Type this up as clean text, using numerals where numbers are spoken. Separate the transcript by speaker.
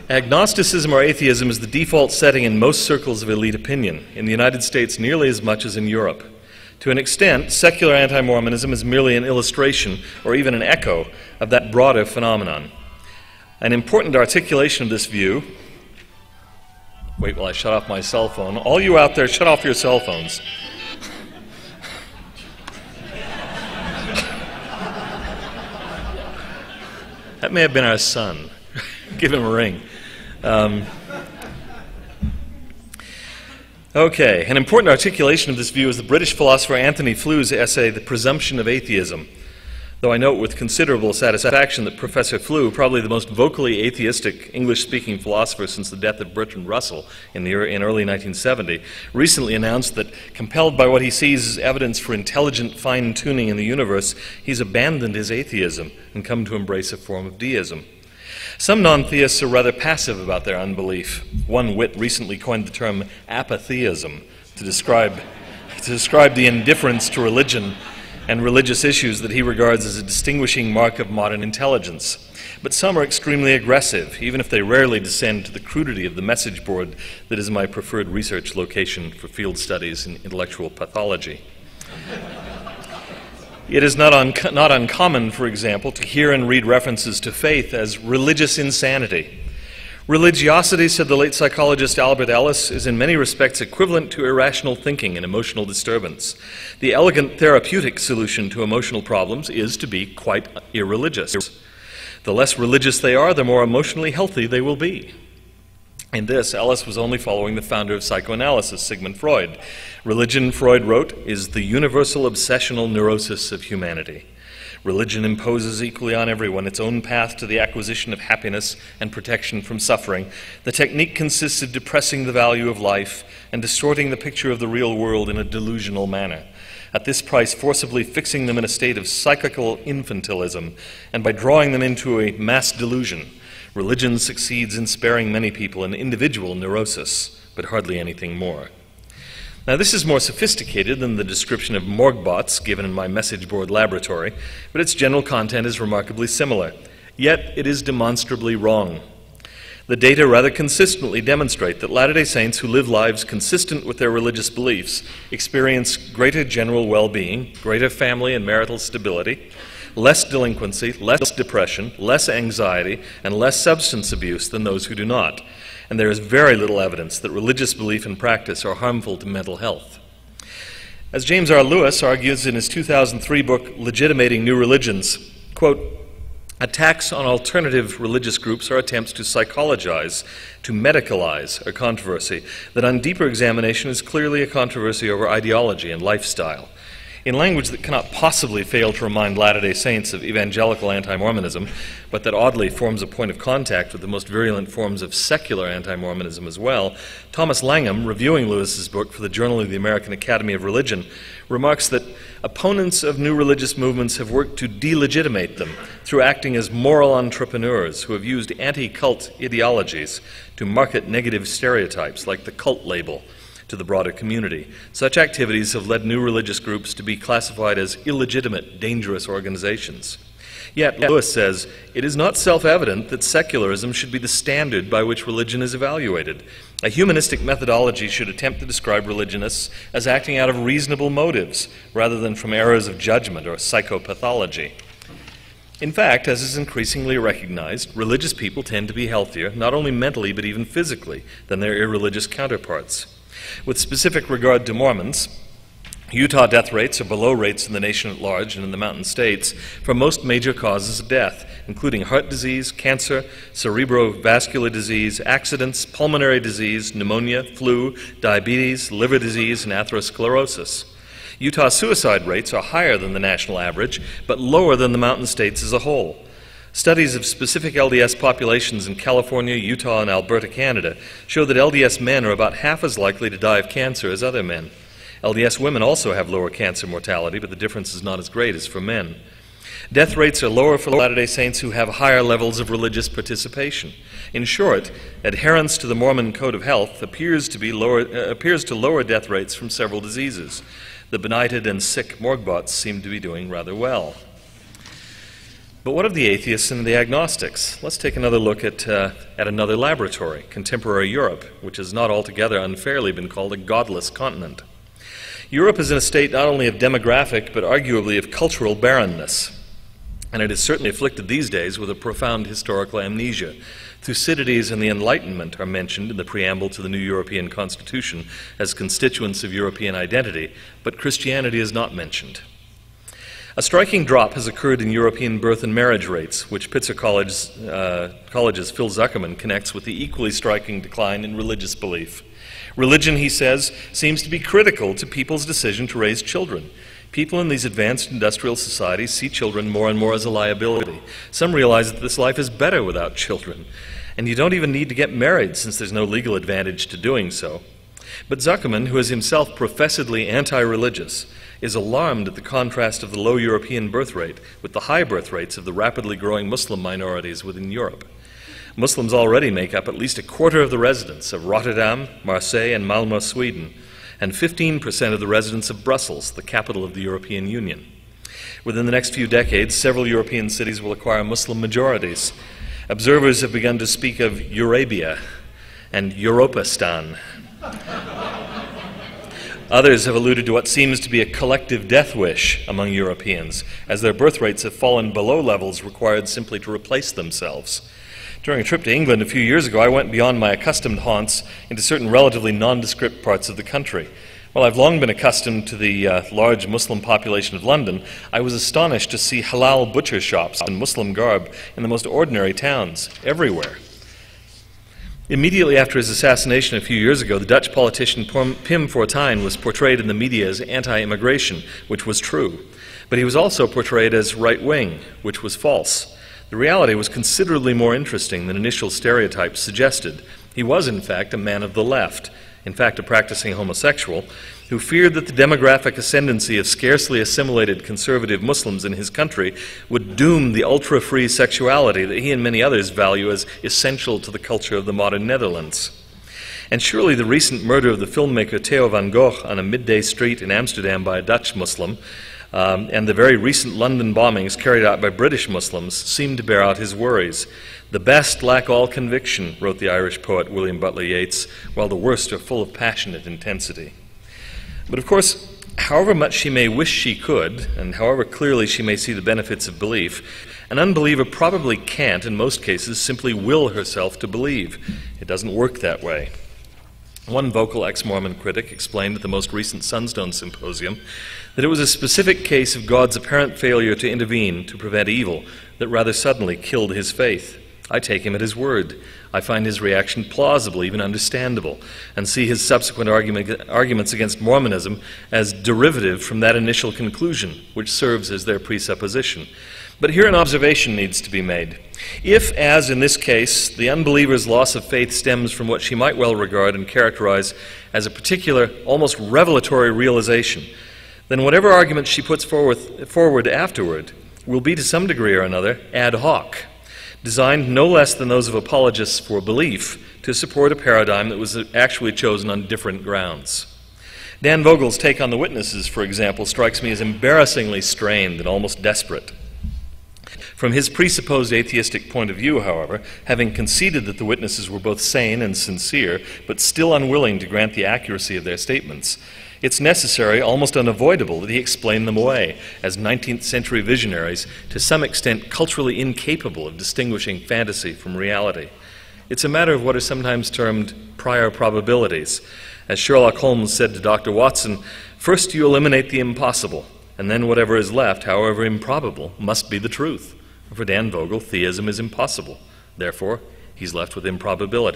Speaker 1: Agnosticism or atheism is the default setting in most circles of elite opinion, in the United States nearly as much as in Europe. To an extent, secular anti-Mormonism is merely an illustration or even an echo of that broader phenomenon. An important articulation of this view... Wait while I shut off my cell phone. All you out there, shut off your cell phones. That may have been our son. Give him a ring. Okay, an important articulation of this view is the British philosopher Anthony Fleur's essay, The Presumption of Atheism. Though I note with considerable satisfaction that Professor Fleur, probably the most vocally atheistic English-speaking philosopher since the death of Bertrand Russell in early 1970, recently announced that, compelled by what he sees as evidence for intelligent fine-tuning in the universe, he's abandoned his atheism and come to embrace a form of deism. Some non-theists are rather passive about their unbelief. One wit recently coined the term apatheism to describe the indifference to religion and religious issues that he regards as a distinguishing mark of modern intelligence. But some are extremely aggressive, even if they rarely descend to the crudity of the message board that is my preferred research location for field studies in intellectual pathology. It is not uncommon, for example, to hear and read references to faith as religious insanity. Religiosity, said the late psychologist Albert Ellis, is in many respects equivalent to irrational thinking and emotional disturbance. The elegant therapeutic solution to emotional problems is to be quite irreligious. The less religious they are, the more emotionally healthy they will be. In this, Ellis was only following the founder of psychoanalysis, Sigmund Freud. Religion, Freud wrote, is the universal obsessional neurosis of humanity. Religion imposes equally on everyone its own path to the acquisition of happiness and protection from suffering. The technique consists of depressing the value of life and distorting the picture of the real world in a delusional manner. At this price, forcibly fixing them in a state of psychical infantilism, and by drawing them into a mass delusion. Religion succeeds in sparing many people an individual neurosis, but hardly anything more. Now, this is more sophisticated than the description of morgbots given in my message board laboratory, but its general content is remarkably similar. Yet, it is demonstrably wrong. The data rather consistently demonstrate that Latter-day Saints who live lives consistent with their religious beliefs experience greater general well-being, greater family and marital stability, less delinquency, less depression, less anxiety, and less substance abuse than those who do not. And there is very little evidence that religious belief and practice are harmful to mental health. As James R. Lewis argues in his 2003 book, Legitimating New Religions, quote, attacks on alternative religious groups are attempts to psychologize, to medicalize a controversy that on deeper examination is clearly a controversy over ideology and lifestyle. In language that cannot possibly fail to remind Latter-day Saints of evangelical anti-Mormonism, but that oddly forms a point of contact with the most virulent forms of secular anti-Mormonism as well, Thomas Langham, reviewing Lewis's book for the Journal of the American Academy of Religion, remarks that opponents of new religious movements have worked to delegitimate them through acting as moral entrepreneurs who have used anti-cult ideologies to market negative stereotypes like the cult label to the broader community. Such activities have led new religious groups to be classified as illegitimate, dangerous organizations. Yet, Lewis says, it is not self-evident that secularism should be the standard by which religion is evaluated. A humanistic methodology should attempt to describe religionists as acting out of reasonable motives, rather than from errors of judgment or psychopathology. In fact, as is increasingly recognized, religious people tend to be healthier, not only mentally but even physically, than their irreligious counterparts. With specific regard to Mormons, Utah death rates are below rates in the nation at large and in the mountain states for most major causes of death, including heart disease, cancer, cerebrovascular disease, accidents, pulmonary disease, pneumonia, flu, diabetes, liver disease, and atherosclerosis. Utah suicide rates are higher than the national average, but lower than the mountain states as a whole. Studies of specific LDS populations in California, Utah, and Alberta, Canada, show that LDS men are about half as likely to die of cancer as other men. LDS women also have lower cancer mortality, but the difference is not as great as for men. Death rates are lower for Latter-day Saints who have higher levels of religious participation. In short, adherence to the Mormon Code of Health appears to lower death rates from several diseases. The benighted and sick morgbots seem to be doing rather well. But what of the atheists and the agnostics? Let's take another look at another laboratory, contemporary Europe, which has not altogether unfairly been called a godless continent. Europe is in a state not only of demographic, but arguably of cultural barrenness. And it is certainly afflicted these days with a profound historical amnesia. Thucydides and the Enlightenment are mentioned in the preamble to the new European Constitution as constituents of European identity, but Christianity is not mentioned. A striking drop has occurred in European birth and marriage rates, which Pitzer College's Phil Zuckerman connects with the equally striking decline in religious belief. Religion, he says, seems to be critical to people's decision to raise children. People in these advanced industrial societies see children more and more as a liability. Some realize that this life is better without children, and you don't even need to get married since there's no legal advantage to doing so. But Zuckerman, who is himself professedly anti-religious, is alarmed at the contrast of the low European birth rate with the high birth rates of the rapidly growing Muslim minorities within Europe. Muslims already make up at least a quarter of the residents of Rotterdam, Marseille, and Malmö, Sweden, and 15% of the residents of Brussels, the capital of the European Union. Within the next few decades, several European cities will acquire Muslim majorities. Observers have begun to speak of Eurabia and Europistan. Others have alluded to what seems to be a collective death wish among Europeans, as their birth rates have fallen below levels required simply to replace themselves. During a trip to England a few years ago, I went beyond my accustomed haunts into certain relatively nondescript parts of the country. While I've long been accustomed to the large Muslim population of London, I was astonished to see halal butcher shops in Muslim garb in the most ordinary towns, everywhere. Immediately after his assassination a few years ago, the Dutch politician Pim Fortuyn was portrayed in the media as anti-immigration, which was true. But he was also portrayed as right-wing, which was false. The reality was considerably more interesting than initial stereotypes suggested. He was, in fact, a man of the left, in fact, a practicing homosexual, who feared that the demographic ascendancy of scarcely assimilated conservative Muslims in his country would doom the ultra-free sexuality that he and many others value as essential to the culture of the modern Netherlands. And surely the recent murder of the filmmaker Theo van Gogh on a midday street in Amsterdam by a Dutch Muslim, and the very recent London bombings carried out by British Muslims seem to bear out his worries. The best lack all conviction, wrote the Irish poet William Butler Yeats, while the worst are full of passionate intensity. But of course, however much she may wish she could, and however clearly she may see the benefits of belief, an unbeliever probably can't, in most cases, simply will herself to believe. It doesn't work that way. One vocal ex-Mormon critic explained at the most recent Sunstone Symposium that it was a specific case of God's apparent failure to intervene to prevent evil that rather suddenly killed his faith. I take him at his word. I find his reaction plausible, even understandable, and see his subsequent arguments against Mormonism as derivative from that initial conclusion, which serves as their presupposition. But here an observation needs to be made. If, as in this case, the unbeliever's loss of faith stems from what she might well regard and characterize as a particular, almost revelatory realization, then whatever arguments she puts forward afterward will be to some degree or another ad hoc, designed no less than those of apologists for belief to support a paradigm that was actually chosen on different grounds. Dan Vogel's take on the witnesses, for example, strikes me as embarrassingly strained and almost desperate. From his presupposed atheistic point of view, however, having conceded that the witnesses were both sane and sincere, but still unwilling to grant the accuracy of their statements, it's necessary, almost unavoidable, that he explain them away as 19th century visionaries, to some extent culturally incapable of distinguishing fantasy from reality. It's a matter of what are sometimes termed prior probabilities. As Sherlock Holmes said to Dr. Watson, first you eliminate the impossible, and then whatever is left, however improbable, must be the truth. For Dan Vogel, theism is impossible. Therefore, he's left with improbability.